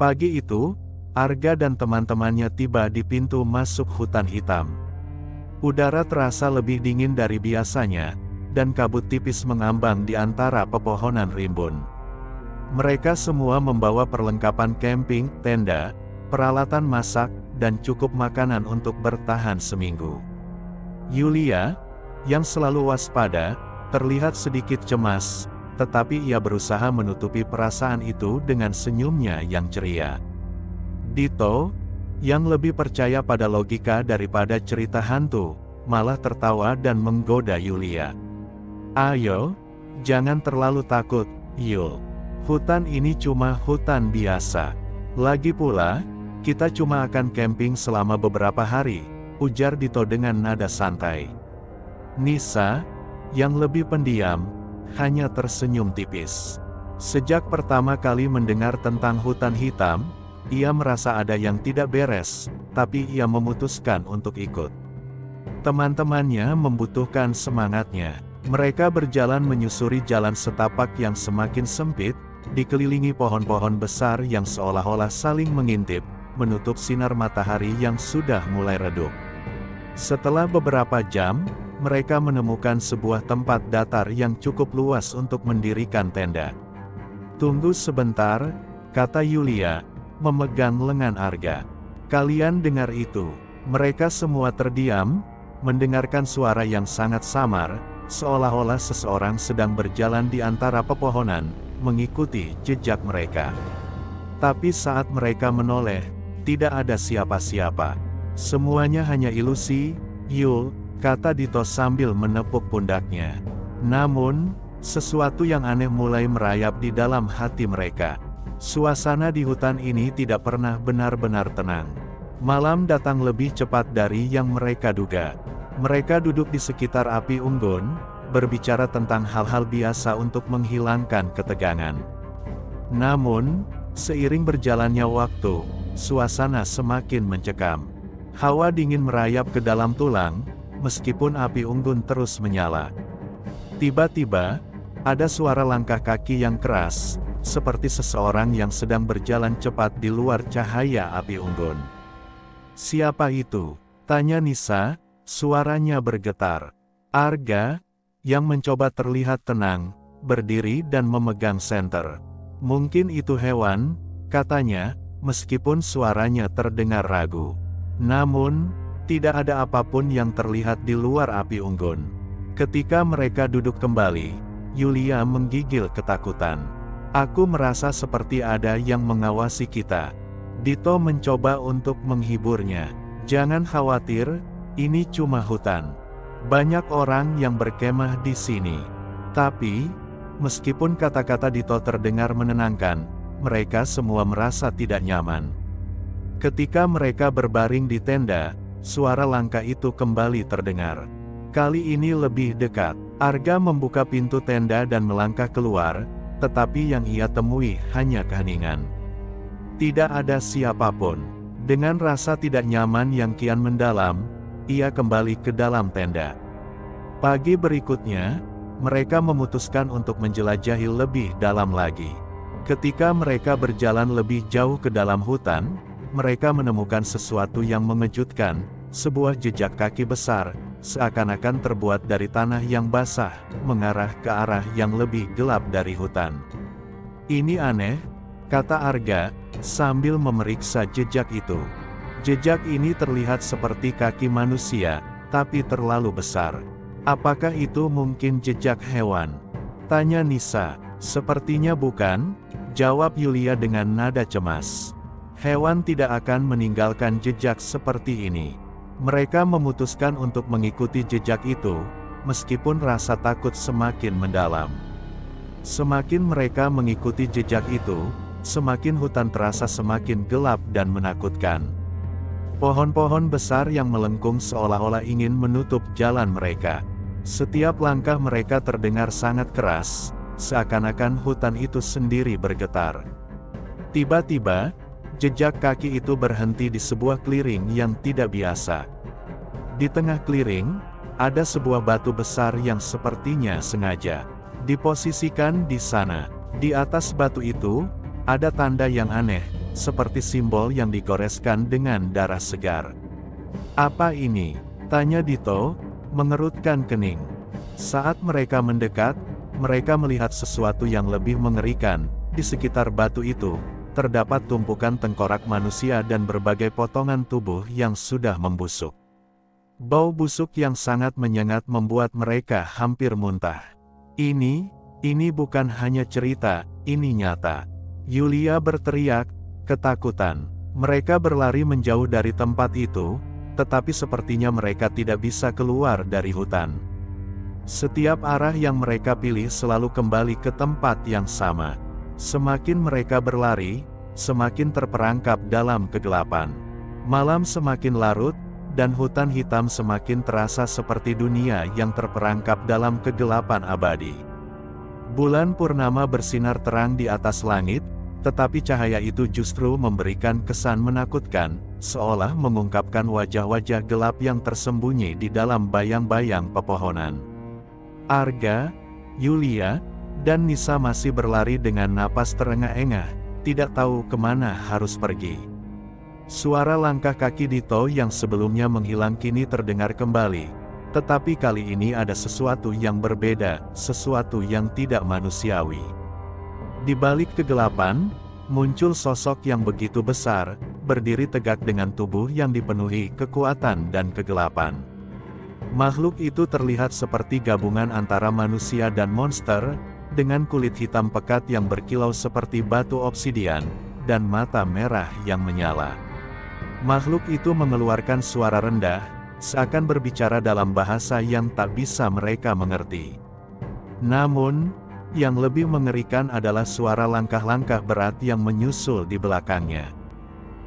Pagi itu, Arga dan teman-temannya tiba di pintu masuk hutan hitam. Udara terasa lebih dingin dari biasanya, dan kabut tipis mengambang di antara pepohonan rimbun. Mereka semua membawa perlengkapan camping, tenda, peralatan masak, dan cukup makanan untuk bertahan seminggu. Yulia, yang selalu waspada, terlihat sedikit cemas, tetapi ia berusaha menutupi perasaan itu dengan senyumnya yang ceria. Dito, yang lebih percaya pada logika daripada cerita hantu, malah tertawa dan menggoda Yulia. "Ayo, jangan terlalu takut, Yul. Hutan ini cuma hutan biasa. Lagi pula, kita cuma akan camping selama beberapa hari," ujar Dito dengan nada santai. Nisa, yang lebih pendiam, hanya tersenyum tipis. Sejak pertama kali mendengar tentang hutan hitam, ia merasa ada yang tidak beres, tapi ia memutuskan untuk ikut. Teman-temannya membutuhkan semangatnya. Mereka berjalan menyusuri jalan setapak yang semakin sempit, dikelilingi pohon-pohon besar yang seolah-olah saling mengintip, menutup sinar matahari yang sudah mulai redup. Setelah beberapa jam, mereka menemukan sebuah tempat datar yang cukup luas untuk mendirikan tenda. "Tunggu sebentar," kata Yulia, memegang lengan Arga. "Kalian dengar itu?" Mereka semua terdiam, mendengarkan suara yang sangat samar, seolah-olah seseorang sedang berjalan di antara pepohonan, mengikuti jejak mereka. Tapi saat mereka menoleh, tidak ada siapa-siapa. "Semuanya hanya ilusi, Yul," kata Dito sambil menepuk pundaknya. Namun, sesuatu yang aneh mulai merayap di dalam hati mereka. Suasana di hutan ini tidak pernah benar-benar tenang. Malam datang lebih cepat dari yang mereka duga. Mereka duduk di sekitar api unggun, berbicara tentang hal-hal biasa untuk menghilangkan ketegangan. Namun, seiring berjalannya waktu, suasana semakin mencekam. Hawa dingin merayap ke dalam tulang, meskipun api unggun terus menyala. Tiba-tiba, ada suara langkah kaki yang keras, seperti seseorang yang sedang berjalan cepat di luar cahaya api unggun. "Siapa itu?" tanya Nisa, suaranya bergetar. Arga, yang mencoba terlihat tenang, berdiri dan memegang senter. "Mungkin itu hewan," katanya, meskipun suaranya terdengar ragu. Namun, tidak ada apapun yang terlihat di luar api unggun. Ketika mereka duduk kembali, Yulia menggigil ketakutan. "Aku merasa seperti ada yang mengawasi kita." Dito mencoba untuk menghiburnya. "Jangan khawatir, ini cuma hutan. Banyak orang yang berkemah di sini." Tapi, meskipun kata-kata Dito terdengar menenangkan, mereka semua merasa tidak nyaman. Ketika mereka berbaring di tenda, suara langkah itu kembali terdengar. Kali ini lebih dekat. Arga membuka pintu tenda dan melangkah keluar, tetapi yang ia temui hanya keheningan. Tidak ada siapapun. Dengan rasa tidak nyaman yang kian mendalam, ia kembali ke dalam tenda. Pagi berikutnya, mereka memutuskan untuk menjelajahi lebih dalam lagi. Ketika mereka berjalan lebih jauh ke dalam hutan, mereka menemukan sesuatu yang mengejutkan, sebuah jejak kaki besar, seakan-akan terbuat dari tanah yang basah, mengarah ke arah yang lebih gelap dari hutan. "Ini aneh," kata Arga, sambil memeriksa jejak itu. Jejak ini terlihat seperti kaki manusia, tapi terlalu besar. "Apakah itu mungkin jejak hewan?" tanya Nisa. "Sepertinya bukan," jawab Yulia dengan nada cemas. "Hewan tidak akan meninggalkan jejak seperti ini." Mereka memutuskan untuk mengikuti jejak itu, meskipun rasa takut semakin mendalam. Semakin mereka mengikuti jejak itu, semakin hutan terasa semakin gelap dan menakutkan. Pohon-pohon besar yang melengkung seolah-olah ingin menutup jalan mereka. Setiap langkah mereka terdengar sangat keras, seakan-akan hutan itu sendiri bergetar. Tiba-tiba, jejak kaki itu berhenti di sebuah clearing yang tidak biasa. Di tengah clearing, ada sebuah batu besar yang sepertinya sengaja diposisikan di sana. Di atas batu itu, ada tanda yang aneh, seperti simbol yang digoreskan dengan darah segar. "Apa ini?" tanya Dito, mengerutkan kening. Saat mereka mendekat, mereka melihat sesuatu yang lebih mengerikan. Di sekitar batu itu, terdapat tumpukan tengkorak manusia dan berbagai potongan tubuh yang sudah membusuk. Bau busuk yang sangat menyengat membuat mereka hampir muntah. Ini bukan hanya cerita, ini nyata." Yulia berteriak, ketakutan. Mereka berlari menjauh dari tempat itu, tetapi sepertinya mereka tidak bisa keluar dari hutan. Setiap arah yang mereka pilih selalu kembali ke tempat yang sama. Semakin mereka berlari, semakin terperangkap dalam kegelapan. Malam semakin larut, dan hutan hitam semakin terasa seperti dunia yang terperangkap dalam kegelapan abadi. Bulan purnama bersinar terang di atas langit, tetapi cahaya itu justru memberikan kesan menakutkan, seolah mengungkapkan wajah-wajah gelap yang tersembunyi di dalam bayang-bayang pepohonan. Arga, Yulia, dan Nisa masih berlari dengan napas terengah-engah, tidak tahu kemana harus pergi. Suara langkah kaki Dito yang sebelumnya menghilang kini terdengar kembali. Tetapi kali ini ada sesuatu yang berbeda, sesuatu yang tidak manusiawi. Di balik kegelapan, muncul sosok yang begitu besar, berdiri tegak dengan tubuh yang dipenuhi kekuatan dan kegelapan. Makhluk itu terlihat seperti gabungan antara manusia dan monster, dengan kulit hitam pekat yang berkilau seperti batu obsidian, dan mata merah yang menyala. Makhluk itu mengeluarkan suara rendah, seakan berbicara dalam bahasa yang tak bisa mereka mengerti. Namun, yang lebih mengerikan adalah suara langkah-langkah berat yang menyusul di belakangnya.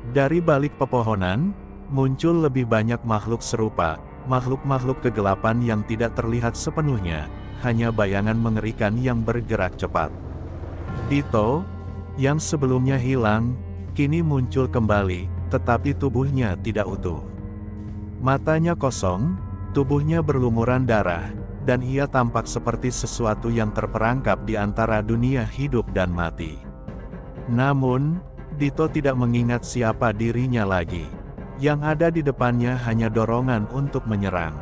Dari balik pepohonan, muncul lebih banyak makhluk serupa, makhluk-makhluk kegelapan yang tidak terlihat sepenuhnya, hanya bayangan mengerikan yang bergerak cepat. Dito, yang sebelumnya hilang, kini muncul kembali, tetapi tubuhnya tidak utuh. Matanya kosong, tubuhnya berlumuran darah, dan ia tampak seperti sesuatu yang terperangkap di antara dunia hidup dan mati. Namun, Dito tidak mengingat siapa dirinya lagi. Yang ada di depannya hanya dorongan untuk menyerang.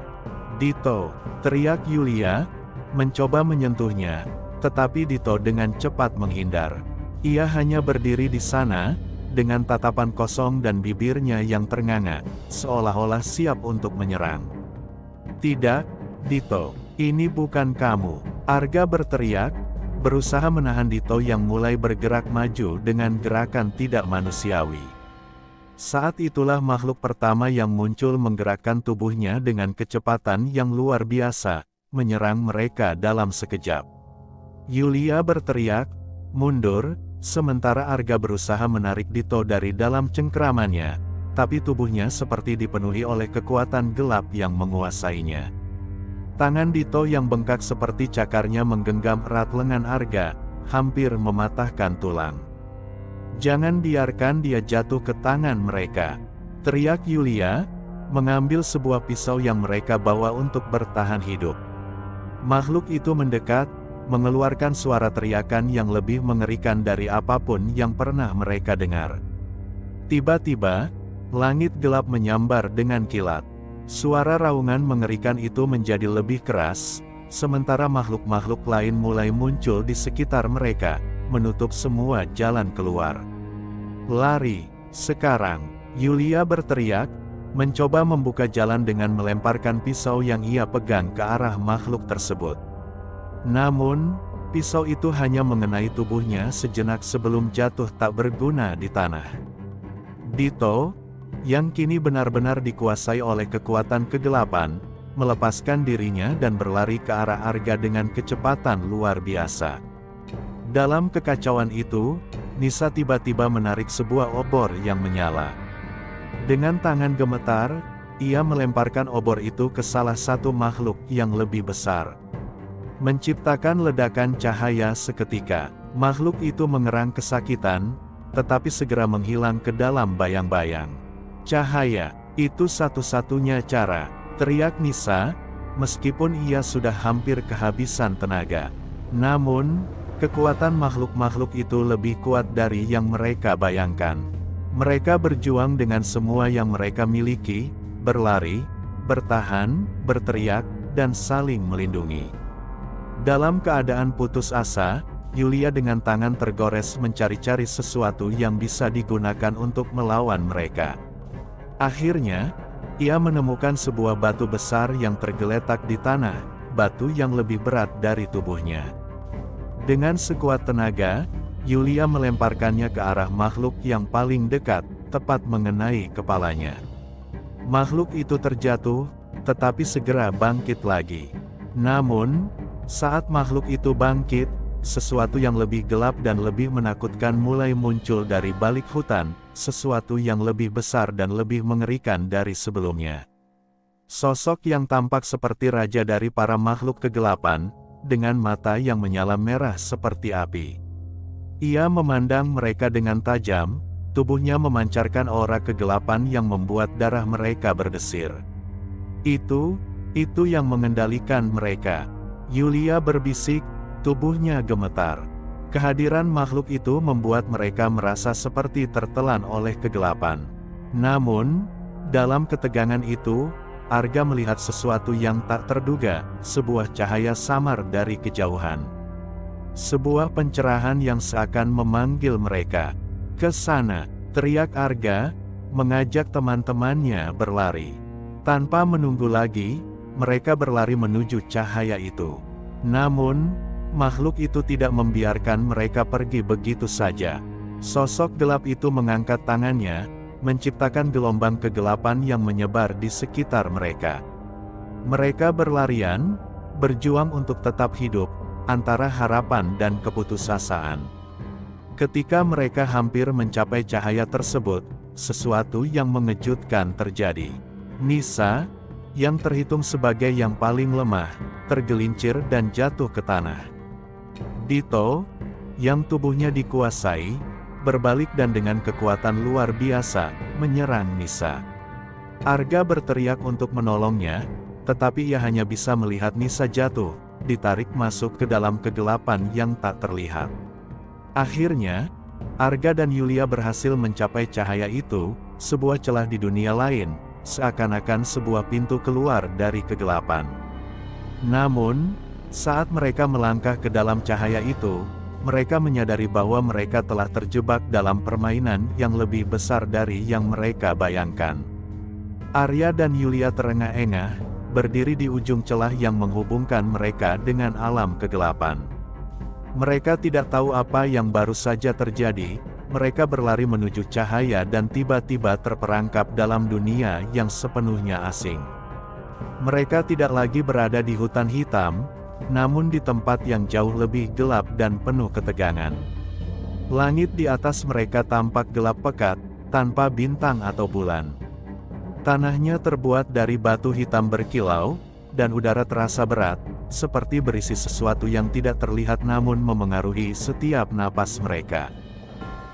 "Dito!" teriak Yulia, mencoba menyentuhnya, tetapi Dito dengan cepat menghindar. Ia hanya berdiri di sana, dengan tatapan kosong dan bibirnya yang ternganga, seolah-olah siap untuk menyerang. "Tidak, Dito, ini bukan kamu!" Arga berteriak, berusaha menahan Dito yang mulai bergerak maju dengan gerakan tidak manusiawi. Saat itulah makhluk pertama yang muncul menggerakkan tubuhnya dengan kecepatan yang luar biasa, menyerang mereka dalam sekejap. Yulia berteriak, "Mundur!" Sementara Arga berusaha menarik Dito dari dalam cengkeramannya, tapi tubuhnya seperti dipenuhi oleh kekuatan gelap yang menguasainya. Tangan Dito yang bengkak seperti cakarnya menggenggam erat lengan Arga, hampir mematahkan tulang. "Jangan biarkan dia jatuh ke tangan mereka!" teriak Yulia, mengambil sebuah pisau yang mereka bawa untuk bertahan hidup. Makhluk itu mendekat, mengeluarkan suara teriakan yang lebih mengerikan dari apapun yang pernah mereka dengar. Tiba-tiba, langit gelap menyambar dengan kilat. Suara raungan mengerikan itu menjadi lebih keras, sementara makhluk-makhluk lain mulai muncul di sekitar mereka, menutup semua jalan keluar. "Lari, sekarang!" Yulia berteriak, mencoba membuka jalan dengan melemparkan pisau yang ia pegang ke arah makhluk tersebut. Namun, pisau itu hanya mengenai tubuhnya sejenak sebelum jatuh tak berguna di tanah. Dito, yang kini benar-benar dikuasai oleh kekuatan kegelapan, melepaskan dirinya dan berlari ke arah Arga dengan kecepatan luar biasa. Dalam kekacauan itu, Nisa tiba-tiba menarik sebuah obor yang menyala. Dengan tangan gemetar, ia melemparkan obor itu ke salah satu makhluk yang lebih besar. Menciptakan ledakan cahaya seketika, makhluk itu mengerang kesakitan, tetapi segera menghilang ke dalam bayang-bayang. "Cahaya, itu satu-satunya cara," teriak Nisa, meskipun ia sudah hampir kehabisan tenaga. Namun, kekuatan makhluk-makhluk itu lebih kuat dari yang mereka bayangkan. Mereka berjuang dengan semua yang mereka miliki, berlari, bertahan, berteriak, dan saling melindungi. Dalam keadaan putus asa, Yulia dengan tangan tergores mencari-cari sesuatu yang bisa digunakan untuk melawan mereka. Akhirnya, ia menemukan sebuah batu besar yang tergeletak di tanah, batu yang lebih berat dari tubuhnya. Dengan sekuat tenaga, Yulia melemparkannya ke arah makhluk yang paling dekat, tepat mengenai kepalanya. Makhluk itu terjatuh, tetapi segera bangkit lagi. Namun, saat makhluk itu bangkit, sesuatu yang lebih gelap dan lebih menakutkan mulai muncul dari balik hutan, sesuatu yang lebih besar dan lebih mengerikan dari sebelumnya. Sosok yang tampak seperti raja dari para makhluk kegelapan, dengan mata yang menyala merah seperti api. Ia memandang mereka dengan tajam, tubuhnya memancarkan aura kegelapan yang membuat darah mereka berdesir. Itu yang mengendalikan mereka. Yulia berbisik, tubuhnya gemetar. Kehadiran makhluk itu membuat mereka merasa seperti tertelan oleh kegelapan. Namun, dalam ketegangan itu, Arga melihat sesuatu yang tak terduga, sebuah cahaya samar dari kejauhan. Sebuah pencerahan yang seakan memanggil mereka. "Ke sana!" teriak Arga, mengajak teman-temannya berlari. Tanpa menunggu lagi, mereka berlari menuju cahaya itu. Namun, makhluk itu tidak membiarkan mereka pergi begitu saja. Sosok gelap itu mengangkat tangannya, menciptakan gelombang kegelapan yang menyebar di sekitar mereka. Mereka berlarian, berjuang untuk tetap hidup, antara harapan dan keputusasaan. Ketika mereka hampir mencapai cahaya tersebut, sesuatu yang mengejutkan terjadi. Nisa, yang terhitung sebagai yang paling lemah, tergelincir dan jatuh ke tanah. Dito, yang tubuhnya dikuasai, berbalik dan dengan kekuatan luar biasa, menyerang Nisa. Arga berteriak untuk menolongnya, tetapi ia hanya bisa melihat Nisa jatuh, ditarik masuk ke dalam kegelapan yang tak terlihat. Akhirnya, Arga dan Yulia berhasil mencapai cahaya itu, sebuah celah di dunia lain, seakan-akan sebuah pintu keluar dari kegelapan. Namun, saat mereka melangkah ke dalam cahaya itu, mereka menyadari bahwa mereka telah terjebak dalam permainan yang lebih besar dari yang mereka bayangkan. Arya dan Yulia terengah-engah, berdiri di ujung celah yang menghubungkan mereka dengan alam kegelapan. Mereka tidak tahu apa yang baru saja terjadi, mereka berlari menuju cahaya dan tiba-tiba terperangkap dalam dunia yang sepenuhnya asing. Mereka tidak lagi berada di hutan hitam, namun di tempat yang jauh lebih gelap dan penuh ketegangan. Langit di atas mereka tampak gelap pekat, tanpa bintang atau bulan. Tanahnya terbuat dari batu hitam berkilau, dan udara terasa berat, seperti berisi sesuatu yang tidak terlihat namun memengaruhi setiap napas mereka.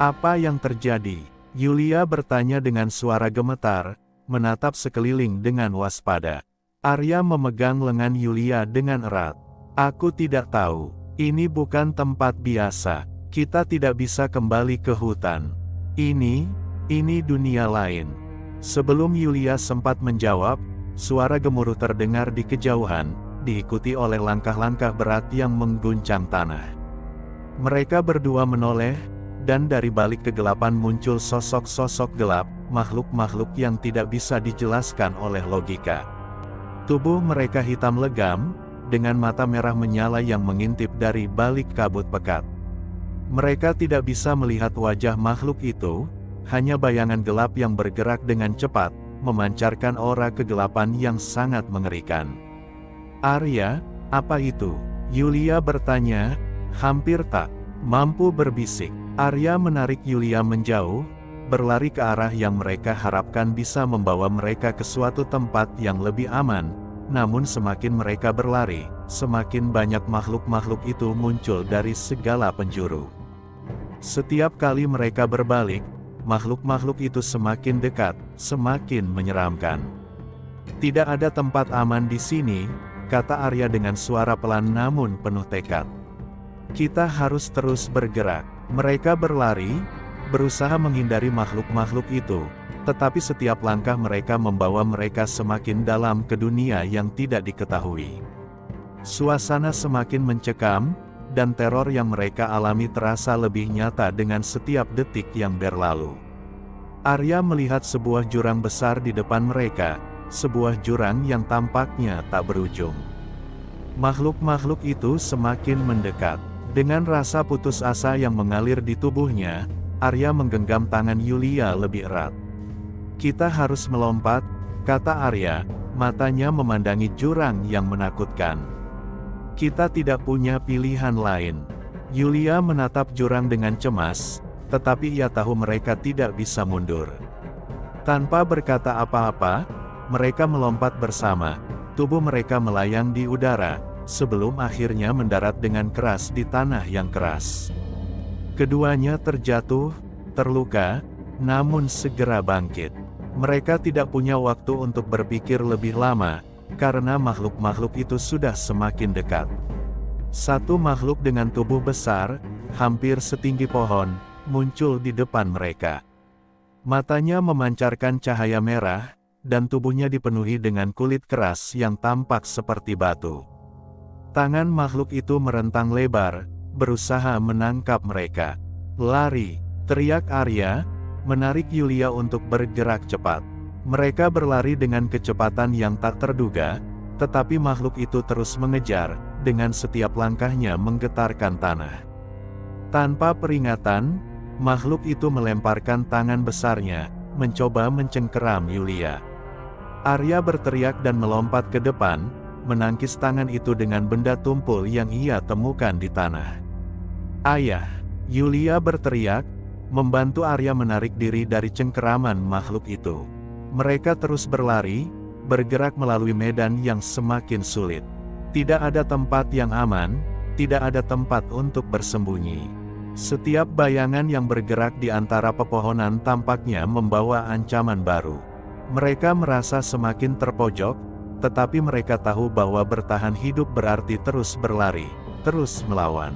"Apa yang terjadi?" Yulia bertanya dengan suara gemetar, menatap sekeliling dengan waspada. Arya memegang lengan Yulia dengan erat. "Aku tidak tahu. Ini bukan tempat biasa. Kita tidak bisa kembali ke hutan. Ini dunia lain." Sebelum Yulia sempat menjawab, suara gemuruh terdengar di kejauhan, diikuti oleh langkah-langkah berat yang mengguncang tanah. Mereka berdua menoleh, dan dari balik kegelapan muncul sosok-sosok gelap, makhluk-makhluk yang tidak bisa dijelaskan oleh logika. Tubuh mereka hitam legam, dengan mata merah menyala yang mengintip dari balik kabut pekat. Mereka tidak bisa melihat wajah makhluk itu, hanya bayangan gelap yang bergerak dengan cepat, memancarkan aura kegelapan yang sangat mengerikan. "Arya, apa itu?" Yulia bertanya, hampir tak mampu berbisik. Arya menarik Yulia menjauh, berlari ke arah yang mereka harapkan bisa membawa mereka ke suatu tempat yang lebih aman. Namun semakin mereka berlari, semakin banyak makhluk-makhluk itu muncul dari segala penjuru. Setiap kali mereka berbalik, makhluk-makhluk itu semakin dekat, semakin menyeramkan. "Tidak ada tempat aman di sini," kata Arya dengan suara pelan namun penuh tekad. "Kita harus terus bergerak." Mereka berlari, berusaha menghindari makhluk-makhluk itu, tetapi setiap langkah mereka membawa mereka semakin dalam ke dunia yang tidak diketahui. Suasana semakin mencekam, dan teror yang mereka alami terasa lebih nyata dengan setiap detik yang berlalu. Arya melihat sebuah jurang besar di depan mereka, sebuah jurang yang tampaknya tak berujung. Makhluk-makhluk itu semakin mendekat. Dengan rasa putus asa yang mengalir di tubuhnya, Arya menggenggam tangan Yulia lebih erat. "Kita harus melompat," kata Arya, matanya memandangi jurang yang menakutkan. "Kita tidak punya pilihan lain." Yulia menatap jurang dengan cemas, tetapi ia tahu mereka tidak bisa mundur. Tanpa berkata apa-apa, mereka melompat bersama. Tubuh mereka melayang di udara, sebelum akhirnya mendarat dengan keras di tanah yang keras. Keduanya terjatuh, terluka, namun segera bangkit. Mereka tidak punya waktu untuk berpikir lebih lama, karena makhluk-makhluk itu sudah semakin dekat. Satu makhluk dengan tubuh besar, hampir setinggi pohon, muncul di depan mereka. Matanya memancarkan cahaya merah, dan tubuhnya dipenuhi dengan kulit keras yang tampak seperti batu. Tangan makhluk itu merentang lebar, berusaha menangkap mereka. "Lari!" teriak Arya, menarik Yulia untuk bergerak cepat. Mereka berlari dengan kecepatan yang tak terduga, tetapi makhluk itu terus mengejar, dengan setiap langkahnya menggetarkan tanah. Tanpa peringatan, makhluk itu melemparkan tangan besarnya, mencoba mencengkeram Yulia. Arya berteriak dan melompat ke depan, menangkis tangan itu dengan benda tumpul yang ia temukan di tanah. "Ayah!" Yulia berteriak, membantu Arya menarik diri dari cengkeraman makhluk itu. Mereka terus berlari, bergerak melalui medan yang semakin sulit. Tidak ada tempat yang aman, tidak ada tempat untuk bersembunyi. Setiap bayangan yang bergerak di antara pepohonan tampaknya membawa ancaman baru. Mereka merasa semakin terpojok, tetapi mereka tahu bahwa bertahan hidup berarti terus berlari, terus melawan.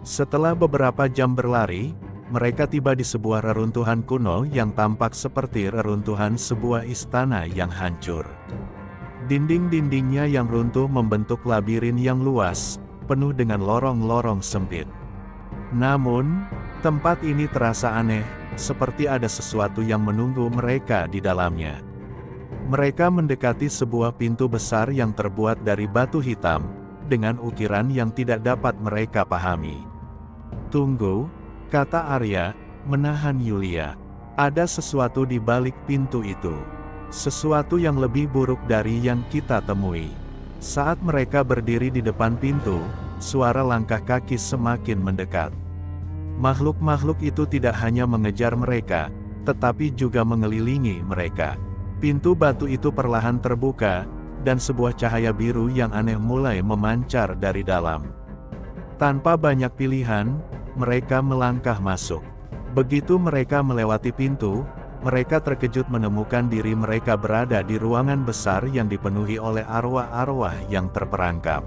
Setelah beberapa jam berlari, mereka tiba di sebuah reruntuhan kuno yang tampak seperti reruntuhan sebuah istana yang hancur. Dinding-dindingnya yang runtuh membentuk labirin yang luas, penuh dengan lorong-lorong sempit. Namun, tempat ini terasa aneh, seperti ada sesuatu yang menunggu mereka di dalamnya. Mereka mendekati sebuah pintu besar yang terbuat dari batu hitam, dengan ukiran yang tidak dapat mereka pahami. "Tunggu," kata Arya, menahan Yulia. "Ada sesuatu di balik pintu itu. Sesuatu yang lebih buruk dari yang kita temui." Saat mereka berdiri di depan pintu, suara langkah kaki semakin mendekat. Makhluk-makhluk itu tidak hanya mengejar mereka, tetapi juga mengelilingi mereka. Pintu batu itu perlahan terbuka, dan sebuah cahaya biru yang aneh mulai memancar dari dalam. Tanpa banyak pilihan, mereka melangkah masuk. Begitu mereka melewati pintu, mereka terkejut menemukan diri mereka berada di ruangan besar yang dipenuhi oleh arwah-arwah yang terperangkap.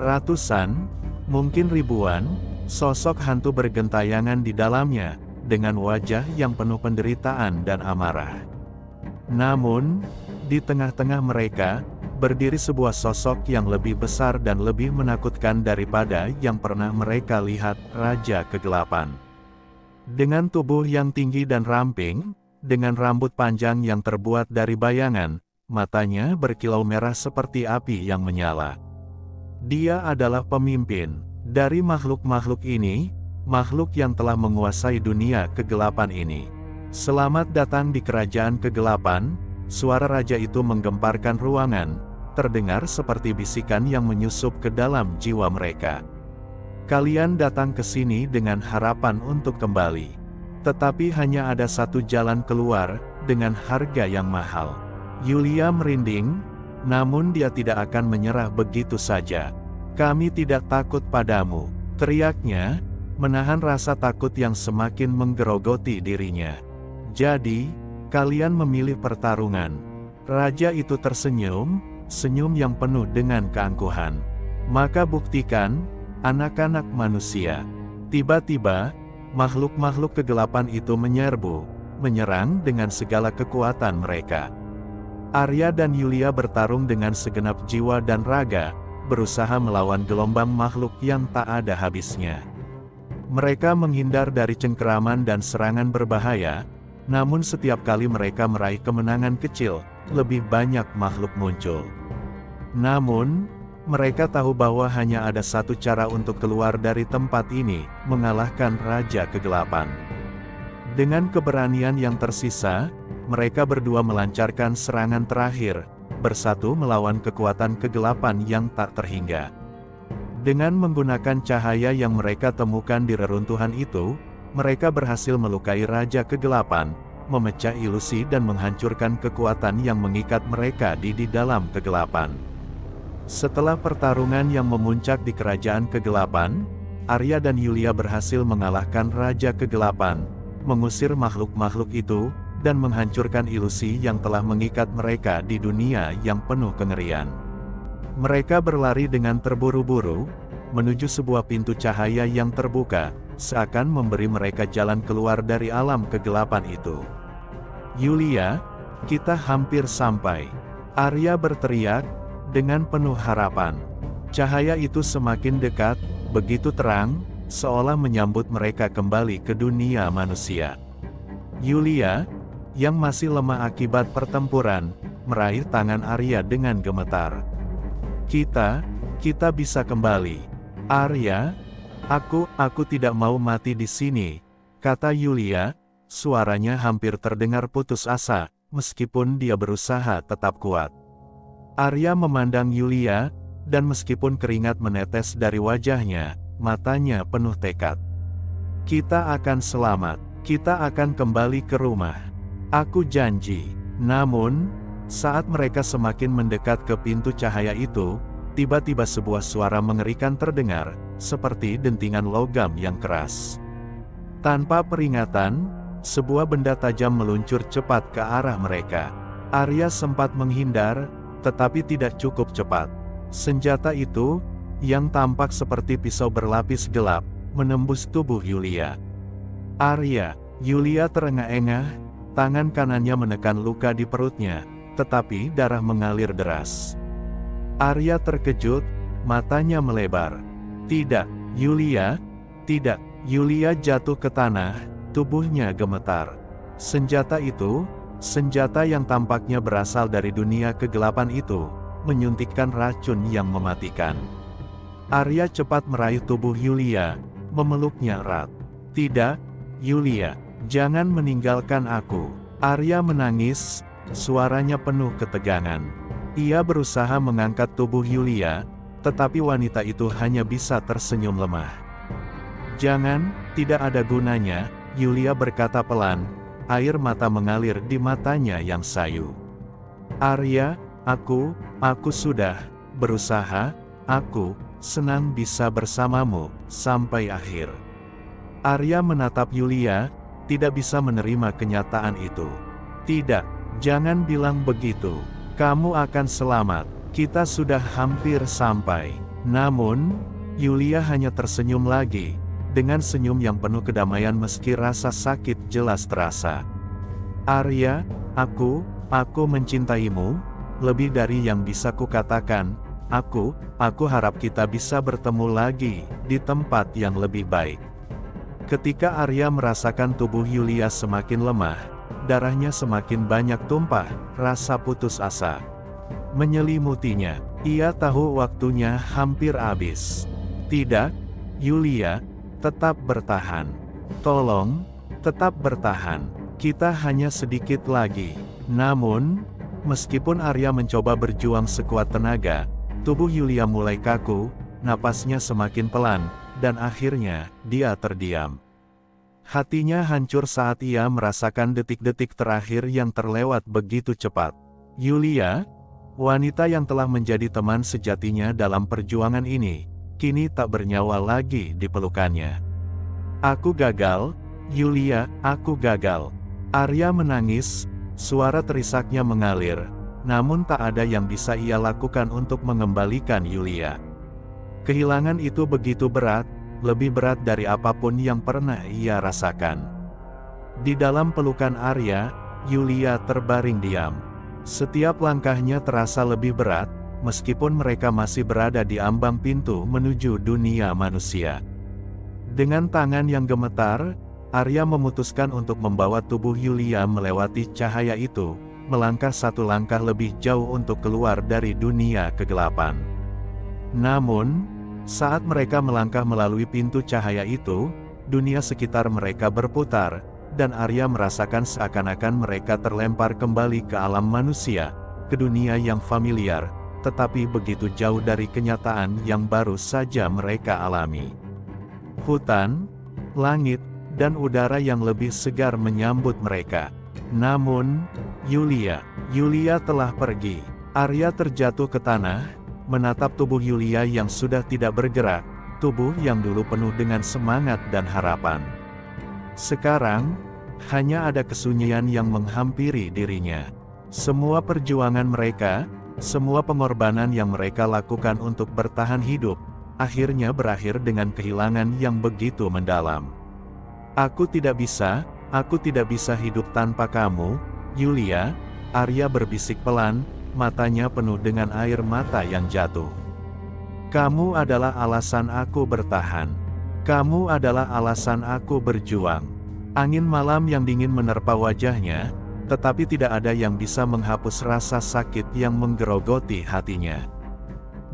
Ratusan, mungkin ribuan, sosok hantu bergentayangan di dalamnya, dengan wajah yang penuh penderitaan dan amarah. Namun, di tengah-tengah mereka, berdiri sebuah sosok yang lebih besar dan lebih menakutkan daripada yang pernah mereka lihat, Raja Kegelapan. Dengan tubuh yang tinggi dan ramping, dengan rambut panjang yang terbuat dari bayangan, matanya berkilau merah seperti api yang menyala. Dia adalah pemimpin dari makhluk-makhluk ini, makhluk yang telah menguasai dunia kegelapan ini. "Selamat datang di kerajaan kegelapan," suara raja itu menggemparkan ruangan, terdengar seperti bisikan yang menyusup ke dalam jiwa mereka. "Kalian datang ke sini dengan harapan untuk kembali. Tetapi hanya ada satu jalan keluar, dengan harga yang mahal." Yulia merinding, namun dia tidak akan menyerah begitu saja. "Kami tidak takut padamu," teriaknya, menahan rasa takut yang semakin menggerogoti dirinya. "Jadi, kalian memilih pertarungan." Raja itu tersenyum, senyum yang penuh dengan keangkuhan. "Maka buktikan, anak-anak manusia." Tiba-tiba, Makhluk-makhluk kegelapan itu menyerbu, menyerang dengan segala kekuatan mereka. Arya dan Yulia bertarung dengan segenap jiwa dan raga, berusaha melawan gelombang makhluk yang tak ada habisnya. Mereka menghindar dari cengkeraman dan serangan berbahaya, namun setiap kali mereka meraih kemenangan kecil, lebih banyak makhluk muncul. Namun, mereka tahu bahwa hanya ada satu cara untuk keluar dari tempat ini, mengalahkan Raja Kegelapan. Dengan keberanian yang tersisa, mereka berdua melancarkan serangan terakhir, bersatu melawan kekuatan kegelapan yang tak terhingga. Dengan menggunakan cahaya yang mereka temukan di reruntuhan itu, mereka berhasil melukai Raja Kegelapan, memecah ilusi dan menghancurkan kekuatan yang mengikat mereka di dalam kegelapan. Setelah pertarungan yang memuncak di Kerajaan Kegelapan, Arya dan Yulia berhasil mengalahkan Raja Kegelapan, mengusir makhluk-makhluk itu, dan menghancurkan ilusi yang telah mengikat mereka di dunia yang penuh kengerian. Mereka berlari dengan terburu-buru, menuju sebuah pintu cahaya yang terbuka, seakan memberi mereka jalan keluar dari alam kegelapan itu. "Yulia, kita hampir sampai," Arya berteriak, dengan penuh harapan. Cahaya itu semakin dekat, begitu terang, seolah menyambut mereka kembali ke dunia manusia. Yulia, yang masih lemah akibat pertempuran, meraih tangan Arya dengan gemetar. Kita bisa kembali. Arya, aku tidak mau mati di sini," kata Yulia, suaranya hampir terdengar putus asa, meskipun dia berusaha tetap kuat. Arya memandang Yulia, dan meskipun keringat menetes dari wajahnya, matanya penuh tekad. "Kita akan selamat, kita akan kembali ke rumah. Aku janji." Namun, saat mereka semakin mendekat ke pintu cahaya itu, tiba-tiba sebuah suara mengerikan terdengar, seperti dentingan logam yang keras. Tanpa peringatan, sebuah benda tajam meluncur cepat ke arah mereka. Arya sempat menghindar, tetapi tidak cukup cepat. Senjata itu, yang tampak seperti pisau berlapis gelap, menembus tubuh Yulia. Yulia terengah-engah, tangan kanannya menekan luka di perutnya, tetapi darah mengalir deras. Arya terkejut, matanya melebar. "Tidak, Yulia, tidak." Yulia jatuh ke tanah, tubuhnya gemetar. Senjata yang tampaknya berasal dari dunia kegelapan itu, menyuntikkan racun yang mematikan. Arya cepat meraih tubuh Yulia, memeluknya erat. "Tidak, Yulia, jangan meninggalkan aku." Arya menangis, suaranya penuh ketegangan. Ia berusaha mengangkat tubuh Yulia, tetapi wanita itu hanya bisa tersenyum lemah. "Jangan, tidak ada gunanya," Yulia berkata pelan. Air mata mengalir di matanya yang sayu. "Arya, aku sudah berusaha, aku senang bisa bersamamu sampai akhir." Arya menatap Yulia, tidak bisa menerima kenyataan itu. "Tidak, jangan bilang begitu. Kamu akan selamat, kita sudah hampir sampai." Namun, Yulia hanya tersenyum lagi, dengan senyum yang penuh kedamaian meski rasa sakit jelas terasa. "Arya, aku mencintaimu, lebih dari yang bisa kukatakan. Aku harap kita bisa bertemu lagi, di tempat yang lebih baik." Ketika Arya merasakan tubuh Yulia semakin lemah, darahnya semakin banyak tumpah, rasa putus asa menyelimutinya. Ia tahu waktunya hampir habis. "Tidak, Yulia, tetap bertahan. Tolong, tetap bertahan. Kita hanya sedikit lagi." Namun, meskipun Arya mencoba berjuang sekuat tenaga, tubuh Yulia mulai kaku, napasnya semakin pelan, dan akhirnya, dia terdiam. Hatinya hancur saat ia merasakan detik-detik terakhir yang terlewat begitu cepat. Yulia, wanita yang telah menjadi teman sejatinya dalam perjuangan ini, kini tak bernyawa lagi di pelukannya. "Aku gagal, Yulia, aku gagal." Arya menangis, suara terisaknya mengalir, namun tak ada yang bisa ia lakukan untuk mengembalikan Yulia. Kehilangan itu begitu berat, lebih berat dari apapun yang pernah ia rasakan. Di dalam pelukan Arya, Yulia terbaring diam. Setiap langkahnya terasa lebih berat, meskipun mereka masih berada di ambang pintu menuju dunia manusia. Dengan tangan yang gemetar, Arya memutuskan untuk membawa tubuh Yulia melewati cahaya itu, melangkah satu langkah lebih jauh untuk keluar dari dunia kegelapan. Namun, saat mereka melangkah melalui pintu cahaya itu, dunia sekitar mereka berputar, dan Arya merasakan seakan-akan mereka terlempar kembali ke alam manusia, ke dunia yang familiar, tetapi begitu jauh dari kenyataan yang baru saja mereka alami. Hutan, langit, dan udara yang lebih segar menyambut mereka. Namun, Yulia telah pergi. Arya terjatuh ke tanah, menatap tubuh Yulia yang sudah tidak bergerak, tubuh yang dulu penuh dengan semangat dan harapan. Sekarang, hanya ada kesunyian yang menghampiri dirinya. Semua perjuangan mereka, semua pengorbanan yang mereka lakukan untuk bertahan hidup, akhirnya berakhir dengan kehilangan yang begitu mendalam. Aku tidak bisa hidup tanpa kamu, Yulia, Arya berbisik pelan, matanya penuh dengan air mata yang jatuh. Kamu adalah alasan aku bertahan. Kamu adalah alasan aku berjuang. Angin malam yang dingin menerpa wajahnya, tetapi tidak ada yang bisa menghapus rasa sakit yang menggerogoti hatinya.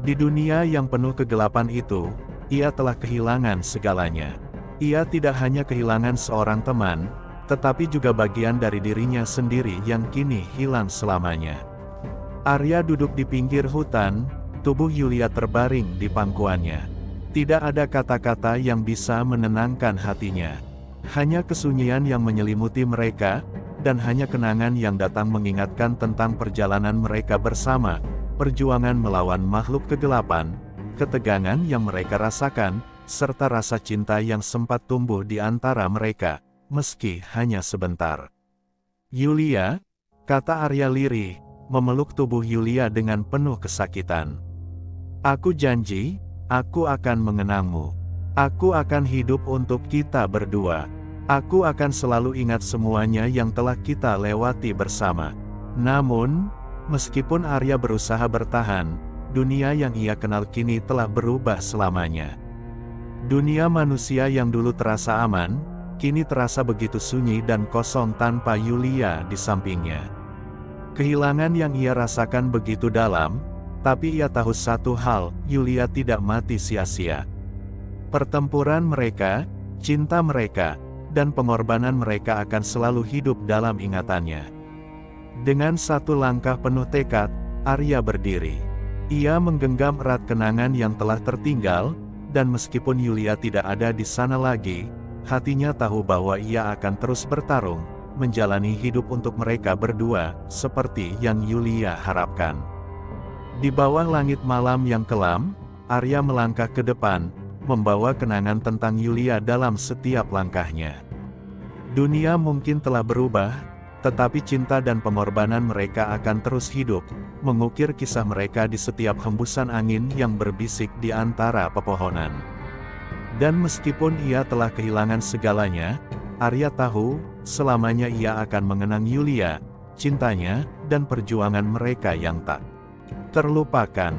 Di dunia yang penuh kegelapan itu, ia telah kehilangan segalanya. Ia tidak hanya kehilangan seorang teman, tetapi juga bagian dari dirinya sendiri yang kini hilang selamanya. Arya duduk di pinggir hutan, tubuh Yulia terbaring di pangkuannya. Tidak ada kata-kata yang bisa menenangkan hatinya. Hanya kesunyian yang menyelimuti mereka, dan hanya kenangan yang datang mengingatkan tentang perjalanan mereka bersama, perjuangan melawan makhluk kegelapan, ketegangan yang mereka rasakan, serta rasa cinta yang sempat tumbuh di antara mereka, meski hanya sebentar. Yulia, kata Arya lirih, memeluk tubuh Yulia dengan penuh kesakitan. Aku janji, aku akan mengenangmu. Aku akan hidup untuk kita berdua. Aku akan selalu ingat semuanya yang telah kita lewati bersama. Namun, meskipun Arya berusaha bertahan, dunia yang ia kenal kini telah berubah selamanya. Dunia manusia yang dulu terasa aman, kini terasa begitu sunyi dan kosong tanpa Yulia di sampingnya. Kehilangan yang ia rasakan begitu dalam, tapi ia tahu satu hal, Yulia tidak mati sia-sia. Pertempuran mereka, cinta mereka, dan pengorbanan mereka akan selalu hidup dalam ingatannya. Dengan satu langkah penuh tekad, Arya berdiri. Ia menggenggam erat kenangan yang telah tertinggal, dan meskipun Yulia tidak ada di sana lagi, hatinya tahu bahwa ia akan terus bertarung, menjalani hidup untuk mereka berdua, seperti yang Yulia harapkan. Di bawah langit malam yang kelam, Arya melangkah ke depan, membawa kenangan tentang Yulia dalam setiap langkahnya. Dunia mungkin telah berubah, tetapi cinta dan pengorbanan mereka akan terus hidup, mengukir kisah mereka di setiap hembusan angin yang berbisik di antara pepohonan. Dan meskipun ia telah kehilangan segalanya, Arya tahu, selamanya ia akan mengenang Yulia, cintanya, dan perjuangan mereka yang tak terlupakan.